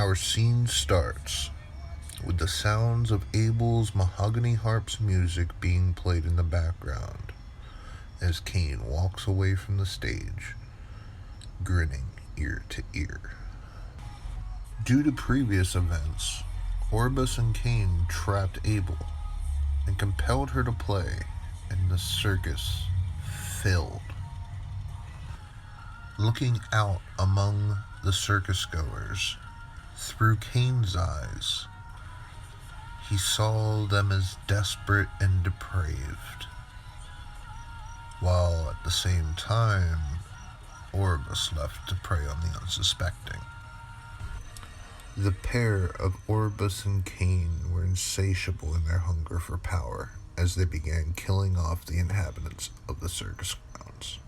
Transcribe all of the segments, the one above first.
Our scene starts with the sounds of Abel's mahogany harp's music being played in the background as Cain walks away from the stage, grinning ear to ear. Due to previous events, Orbus and Cain trapped Abel and compelled her to play, and the circus filled. Looking out among the circus goers, through Cain's eyes, he saw them as desperate and depraved, while at the same time, Orbus left to prey on the unsuspecting. The pair of Orbus and Cain were insatiable in their hunger for power as they began killing off the inhabitants of the circus grounds.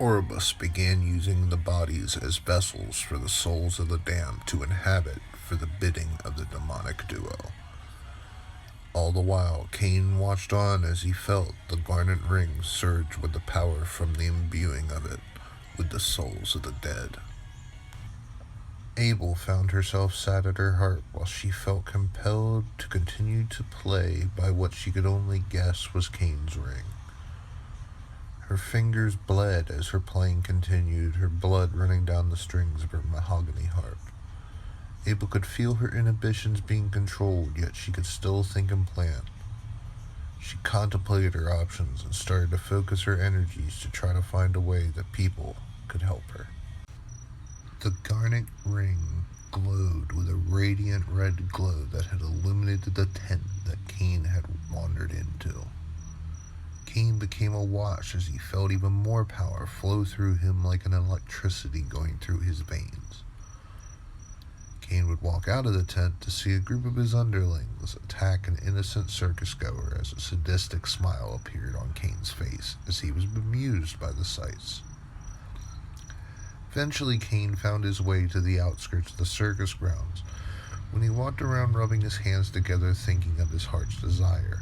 Orbus began using the bodies as vessels for the souls of the damned to inhabit for the bidding of the demonic duo. All the while, Cain watched on as he felt the garnet ring surge with the power from the imbuing of it with the souls of the dead. Abel found herself sat at her harp while she felt compelled to continue to play by what she could only guess was Cain's ring. Her fingers bled as her playing continued, her blood running down the strings of her mahogany harp. Abel could feel her inhibitions being controlled, yet she could still think and plan. She contemplated her options and started to focus her energies to try to find a way that people could help her. The garnet ring glowed with a radiant red glow that had illuminated the tent that Cain had wandered into. Cain became awash as he felt even more power flow through him like an electricity going through his veins. Cain would walk out of the tent to see a group of his underlings attack an innocent circus goer as a sadistic smile appeared on Cain's face as he was bemused by the sights. Eventually, Cain found his way to the outskirts of the circus grounds. When he walked around rubbing his hands together thinking of his heart's desire,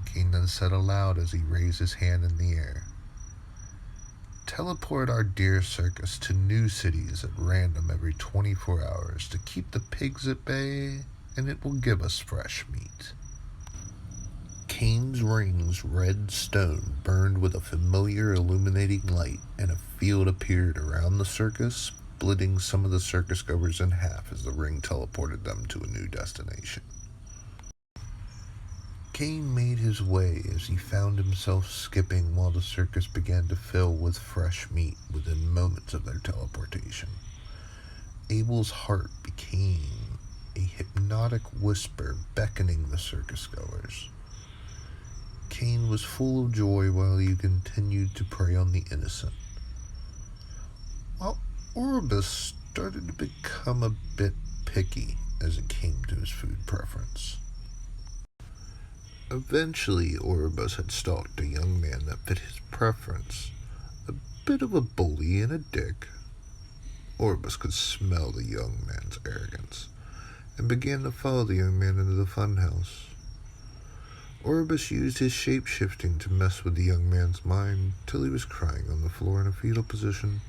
Cain then said aloud as he raised his hand in the air, "Teleport our dear circus to new cities at random every 24 hours to keep the pigs at bay, and it will give us fresh meat." Cain's ring's red stone burned with a familiar illuminating light, and a field appeared around the circus, splitting some of the circus goers in half as the ring teleported them to a new destination. Cain made his way as he found himself skipping while the circus began to fill with fresh meat within moments of their teleportation. Abel's heart became a hypnotic whisper beckoning the circus goers. Cain was full of joy while he continued to prey on the innocent, while Orbus started to become a bit picky as it came to his food preference. Eventually, Orbus had stalked a young man that fit his preference, a bit of a bully and a dick. Orbus could smell the young man's arrogance and began to follow the young man into the funhouse. Orbus used his shape-shifting to mess with the young man's mind till he was crying on the floor in a fetal position.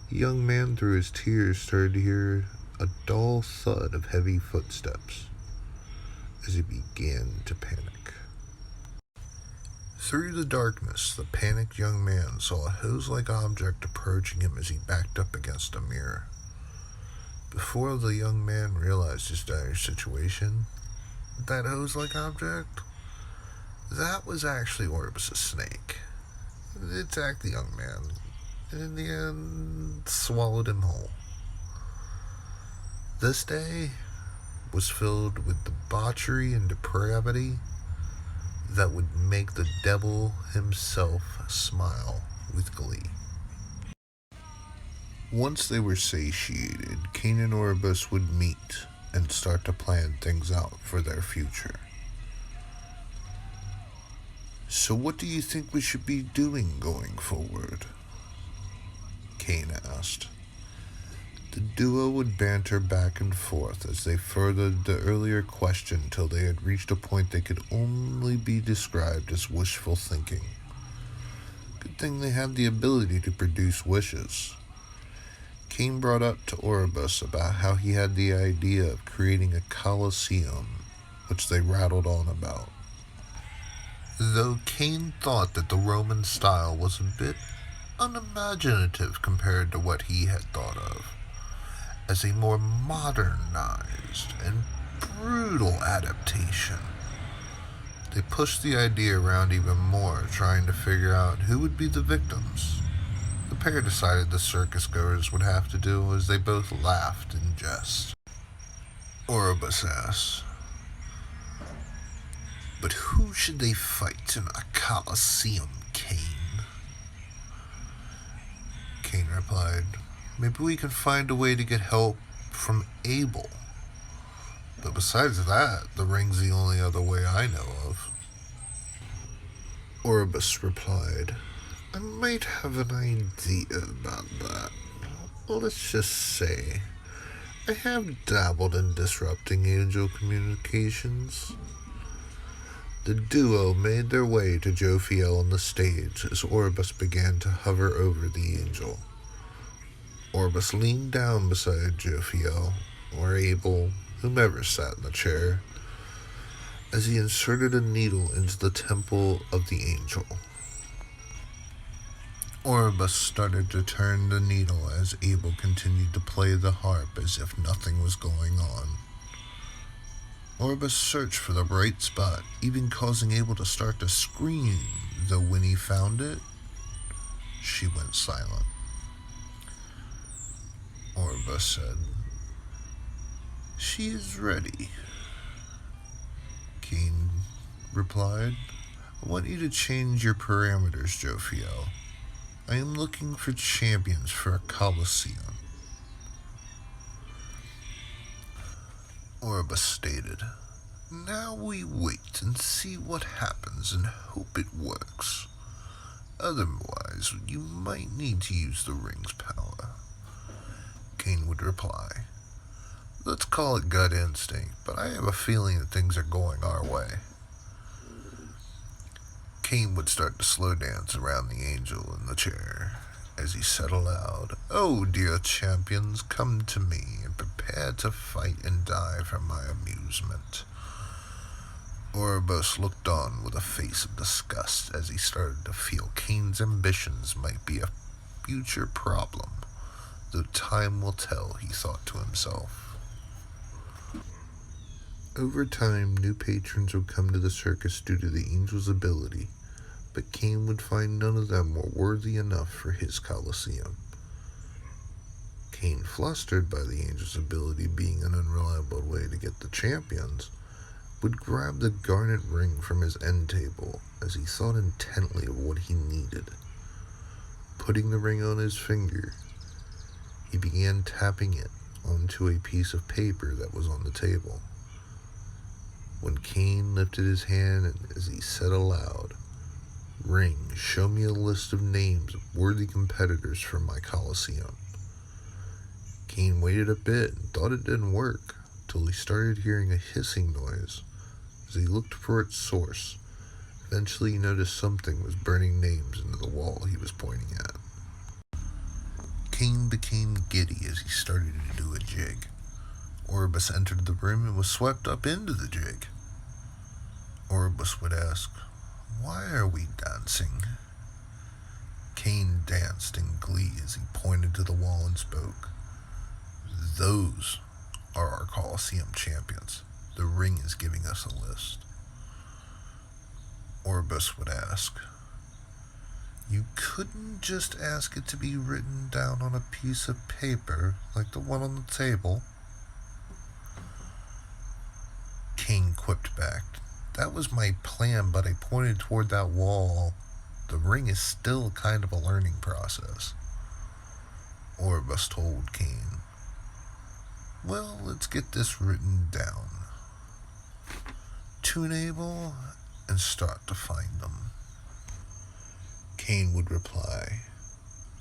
The young man, through his tears, started to hear a dull thud of heavy footsteps as he began to panic. Through the darkness, the panicked young man saw a hose-like object approaching him as he backed up against a mirror. Before the young man realized his dire situation, that hose-like object, that was actually Orbus' snake. It attacked the young man, and in the end, swallowed him whole. This day was filled with debauchery and depravity that would make the devil himself smile with glee. Once they were satiated, Cain and Orbus would meet and start to plan things out for their future. "So what do you think we should be doing going forward?" Cain asked. The duo would banter back and forth as they furthered the earlier question till they had reached a point that could only be described as wishful thinking. Good thing they had the ability to produce wishes. Cain brought up to Oribus about how he had the idea of creating a Colosseum, which they rattled on about. Though Cain thought that the Roman style was a bit unimaginative compared to what he had thought of, as a more modernized and brutal adaptation. They pushed the idea around even more, trying to figure out who would be the victims. The pair decided the circus goers would have to do as they both laughed in jest. Oribus asked, "But who should they fight in a Colosseum, Cain?" Cain replied, "Maybe we can find a way to get help from Abel. But besides that, the ring's the only other way I know of." Oribus replied, "I might have an idea about that. Let's just say, I have dabbled in disrupting angel communications." The duo made their way to Jophiel on the stage as Oribus began to hover over the angel. Oribus leaned down beside Jophiel, or Abel, whomever sat in the chair, as he inserted a needle into the temple of the angel. Oribus started to turn the needle as Abel continued to play the harp as if nothing was going on. Oribus searched for the right spot, even causing Abel to start to scream, though when he found it, she went silent. Oribus said, "She is ready." Cain replied, "I want you to change your parameters, Jophiel. I am looking for champions for a Colosseum." Oribus stated, "Now we wait and see what happens and hope it works. Otherwise, you might need to use the ring's power." Cain would reply, "Let's call it gut instinct, but I have a feeling that things are going our way." Cain would start to slow dance around the angel in the chair as he said aloud, "Oh, dear champions, come to me and prepare to fight and die for my amusement." Oribus looked on with a face of disgust as he started to feel Cain's ambitions might be a future problem, though time will tell, he thought to himself. Over time, new patrons would come to the circus due to the angel's ability, but Cain would find none of them were worthy enough for his Colosseum. Cain, flustered by the angel's ability being an unreliable way to get the champions, would grab the garnet ring from his end table as he thought intently of what he needed. Putting the ring on his finger, he began tapping it onto a piece of paper that was on the table. When Cain lifted his hand and as he said aloud, "Ring, show me a list of names of worthy competitors for my Colosseum." Cain waited a bit and thought it didn't work, till he started hearing a hissing noise. As he looked for its source, eventually he noticed something was burning names into the wall he was pointing at. Cain became giddy as he started to do a jig. Oribus entered the room and was swept up into the jig. Oribus would ask, "Why are we dancing?" Cain danced in glee as he pointed to the wall and spoke, "Those are our Colosseum champions. The ring is giving us a list." Oribus would ask, "You couldn't just ask it to be written down on a piece of paper like the one on the table?" Cain quipped back, "That was my plan, but I pointed toward that wall. The ring is still kind of a learning process." Oribus told Cain, "Well, let's get this written down. Tune Abel and start to find them." Cain would reply,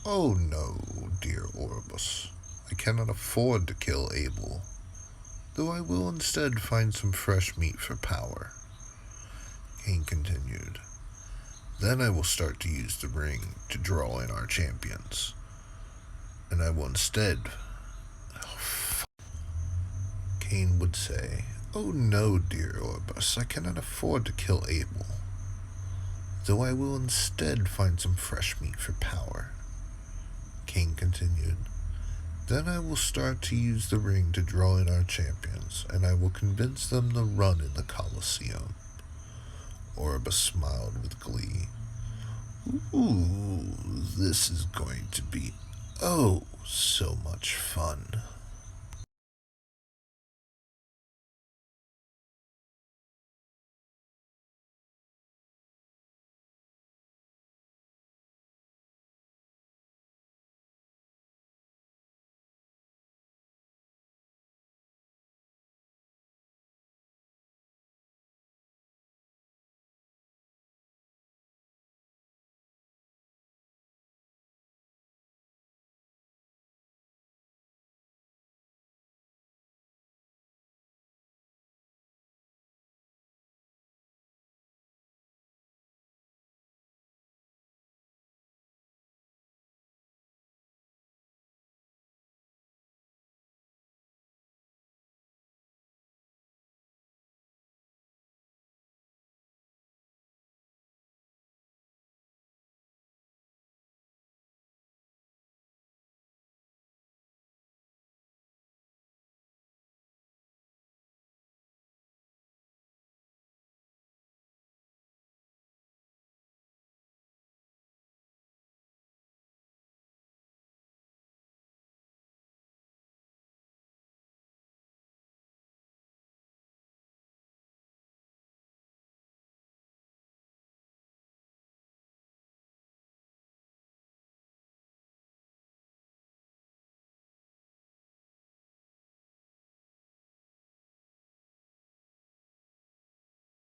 "Oh no, dear Oribus, I cannot afford to kill Abel, though I will instead find some fresh meat for power." Cain continued, "Then I will start to use the ring to draw in our champions. and I will instead... Cain would say, "Oh no, dear Orbus, I cannot afford to kill Abel, though I will instead find some fresh meat for power." Cain continued, "Then I will start to use the ring to draw in our champions, and I will convince them to run in the Colosseum." Orbus smiled with glee. "Ooh, this is going to be oh so much fun."